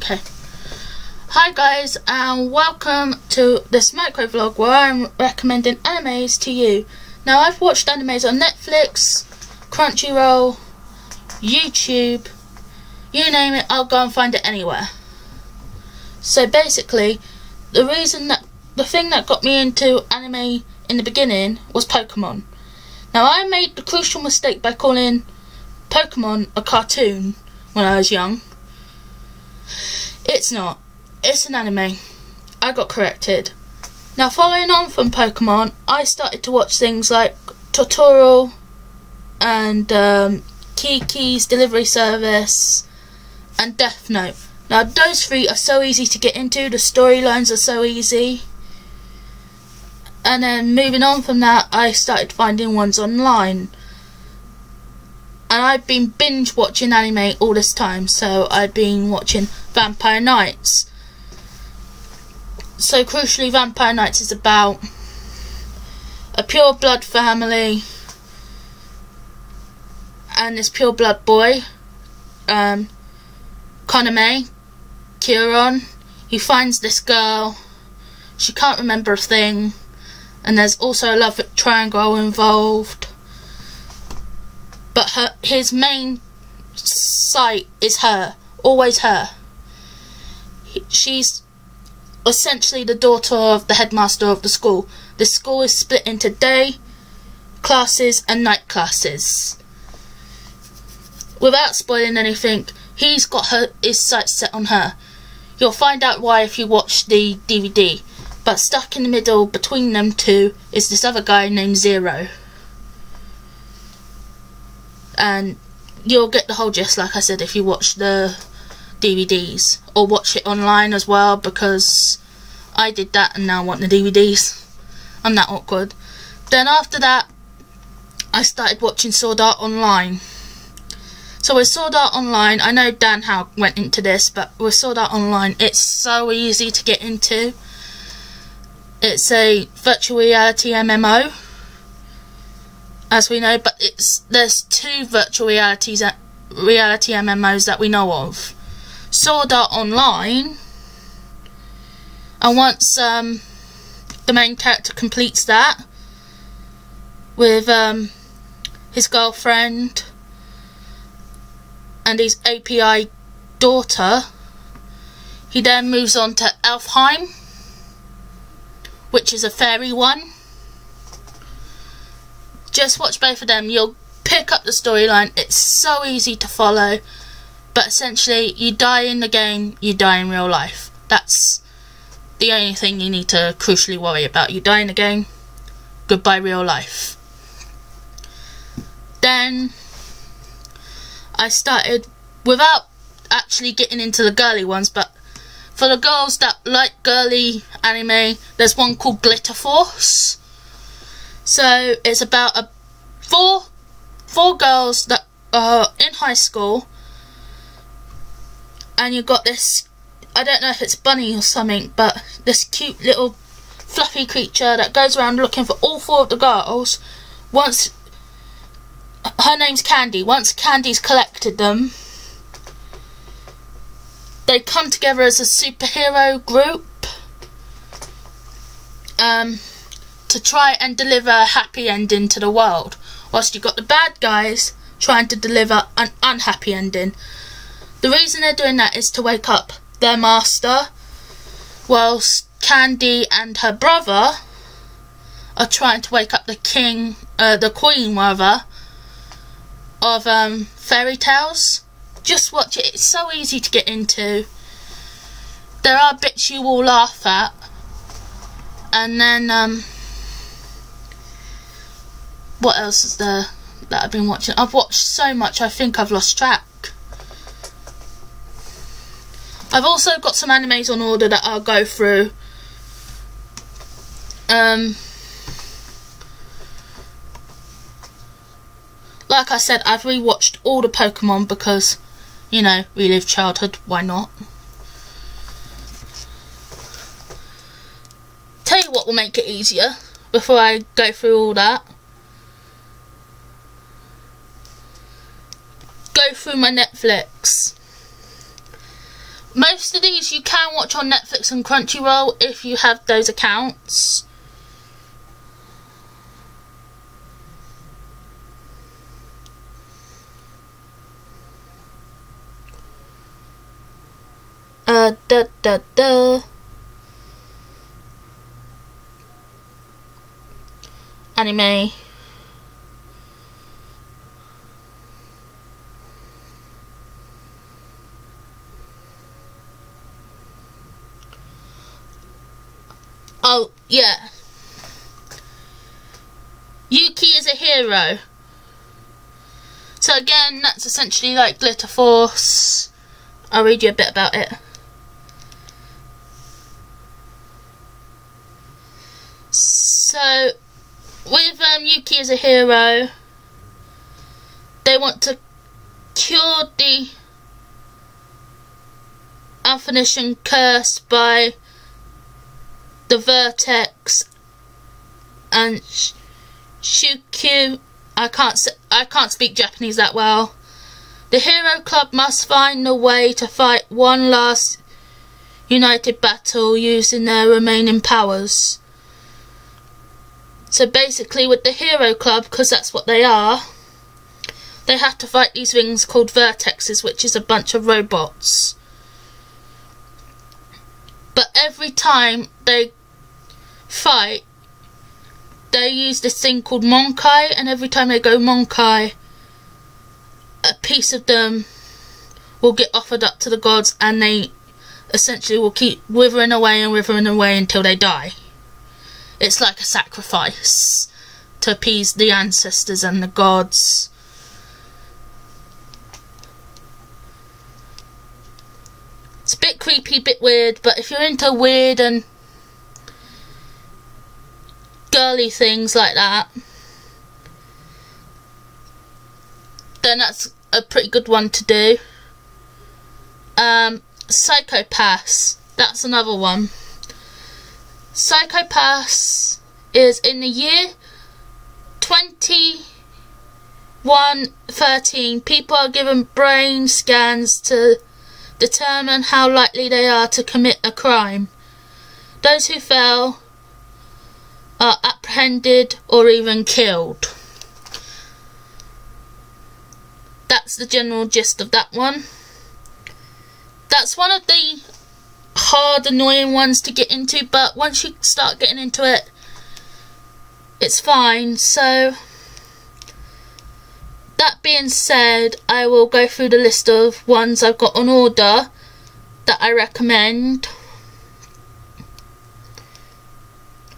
Okay. Hi guys, and welcome to this microvlog where I'm recommending animes to you. Now, I've watched animes on Netflix, Crunchyroll, YouTube, you name it, I'll go and find it anywhere. So basically, the thing that got me into anime in the beginning was Pokemon. Now, I made the crucial mistake by calling Pokemon a cartoon when I was young. It's not. It's an anime. I got corrected. Now, following on from Pokemon, I started to watch things like Totoro and Kiki's Delivery Service and Death Note. Now, those three are so easy to get into. The storylines are so easy. And then moving on from that, I started finding ones online. And I've been binge watching anime all this time. So I've been watching Vampire Nights. So crucially, Vampire Nights is about a pure blood family and this pure blood boy, Koname, Kieran. He finds this girl. She can't remember a thing, and there's also a love triangle involved. But his main sight is her, always her. She's essentially the daughter of the headmaster of the school. The school is split into day classes and night classes. Without spoiling anything, he's got his sights set on her. You'll find out why if you watch the DVD. But stuck in the middle between them two is this other guy named Zero. And you'll get the whole gist, like I said, if you watch the DVDs or watch it online as well, because I did that and now I want the DVDs. I'm that awkward. Then after that, I started watching Sword Art Online. So with Sword Art Online, I know Dan Howe went into this, but with Sword Art Online, it's so easy to get into. It's a virtual reality MMO, as we know, but there's two virtual reality MMOs that we know of. Sword Art Online, and once the main character completes that with his girlfriend and his API daughter, he then moves on to Elfheim, which is a fairy one. Just watch both of them, you'll pick up the storyline. It's so easy to follow. But essentially, you die in the game, you die in real life. That's the only thing you need to crucially worry about. You die in the game, goodbye real life. Then I started, without actually getting into the girly ones, but for the girls that like girly anime, there's one called Glitter Force. So it's about four girls that are in high school. And you've got this, I don't know if it's bunny or something, but this cute little fluffy creature that goes around looking for all four of the girls. Once, her name's Candy. Once Candy's collected them, they come together as a superhero group to try and deliver a happy ending to the world. Whilst you've got the bad guys trying to deliver an unhappy ending. The reason they're doing that is to wake up their master, whilst Candy and her brother are trying to wake up the queen rather, of fairy tales. Just watch it, it's so easy to get into. There are bits you will laugh at. And then, what else is there that I've been watching? I've watched so much, I think I've lost track. I've also got some animes on order that I'll go through. Like I said, I've rewatched all the Pokemon because, you know, relive childhood, why not? Tell you what will make it easier before I go through all that. Go through my Netflix. Most of these you can watch on Netflix and Crunchyroll if you have those accounts. Anime. Oh, yeah. Yuki is a hero. So again, that's essentially like Glitter Force. I'll read you a bit about it. So, with Yuki as a hero, they want to cure the Alphanician curse by the Vertex and Shukyu. I can't speak Japanese that well. The Hero Club must find a way to fight one last united battle using their remaining powers. So basically with the Hero Club, because that's what they are, they have to fight these things called Vertexes, which is a bunch of robots. But every time they fight, they use this thing called Monkai, and every time they go Monkai, a piece of them will get offered up to the gods, and they essentially will keep withering away until they die. It's like a sacrifice to appease the ancestors and the gods. It's a bit creepy, a bit weird, but if you're into weird and girly things like that, then that's a pretty good one to do. Psychopaths, that's another one. Psychopaths is in the year 2113, people are given brain scans to determine how likely they are to commit a crime. Those who fail are apprehended or even killed. That's the general gist of that one. That's one of the hard, annoying ones to get into, but once you start getting into it, it's fine. So, that being said, I will go through the list of ones I've got on order that I recommend.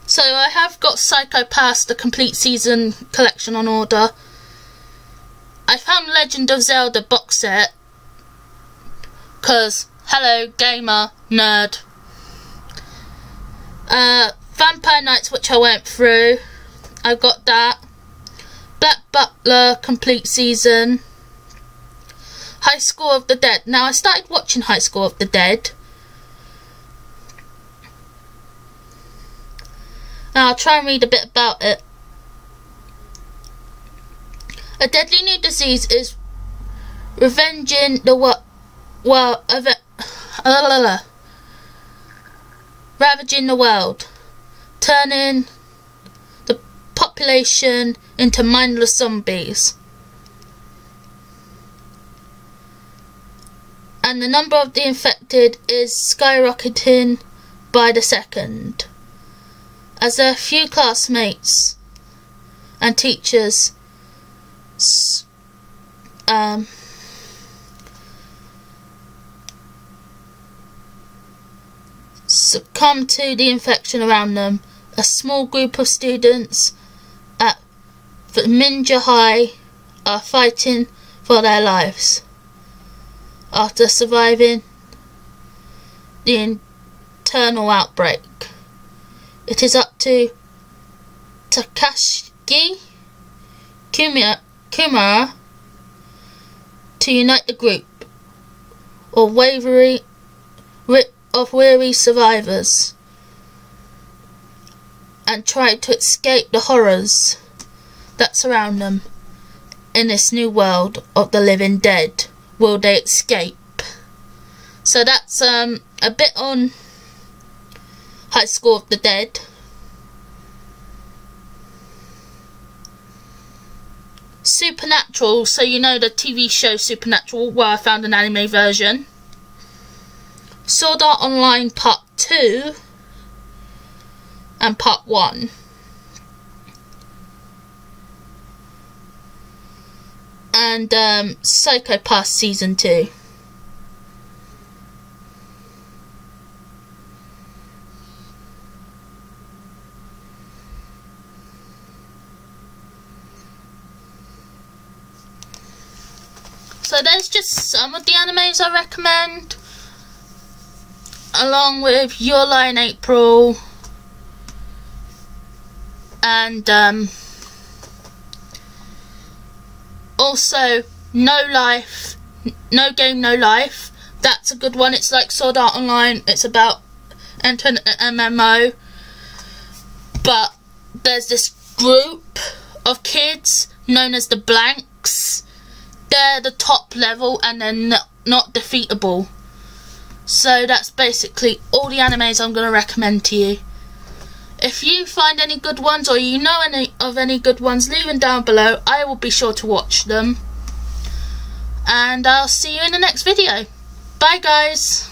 So, I have got Psychopaths, the complete season collection on order. I found Legend of Zelda box set, because, hello, gamer, nerd. Vampire Nights, which I went through, I got that. Black Butler, complete season. High School of the Dead. Now, I started watching High School of the Dead. Now, I'll try and read a bit about it. A deadly new disease is ravaging the world, turning the population into mindless zombies. And the number of the infected is skyrocketing by the second, as a few classmates and teachers succumb to the infection around them. A small group of students at Minja High are fighting for their lives after surviving the internal outbreak. It is up to Takashi Kumara to unite the group of weary survivors and try to escape the horrors that surround them in this new world of the living dead. Will they escape? So that's a bit on High School of the Dead. Supernatural, so you know the TV show Supernatural, where I found an anime version. Sword Art Online Part 2 and Part 1. And Psycho Pass Season 2. So there's just some of the animes I recommend, along with Your Lie in April and also No Life, No Game No Life. That's a good one. It's like Sword Art Online. It's about entering an MMO, but there's this group of kids known as the Blanks. They're the top level and they're not defeatable. So that's basically all the animes I'm going to recommend to you. If you find any good ones, or you know any good ones, leave them down below. I will be sure to watch them. And I'll see you in the next video. Bye guys.